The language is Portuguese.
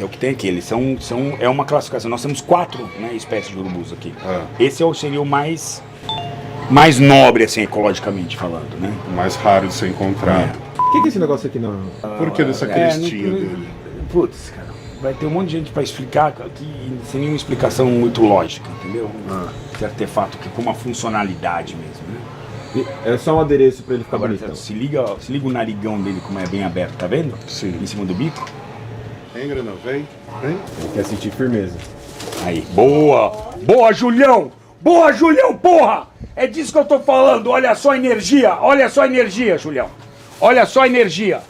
É o que tem aqui, é uma classificação. Nós temos 4, né, espécies de urubus aqui. Esse seria o mais nobre, assim, ecologicamente falando, né? O mais raro de ser encontrado. O que é esse negócio aqui não? Por que dessa crestinha dele? Putz, cara, vai ter um monte de gente pra explicar que sem nenhuma explicação muito lógica, entendeu? Esse artefato aqui com uma funcionalidade mesmo, né? É só um adereço pra ele ficar Agora, bonitão. se liga o narigão dele como é bem aberto, tá vendo? Sim. Em cima do bico. Vem, Granão, vem. Vem. Ele quer sentir firmeza. Aí, boa! Boa, Julião! Boa, Julião, porra! É disso que eu tô falando, olha só a energia, Julião. Olha só a energia.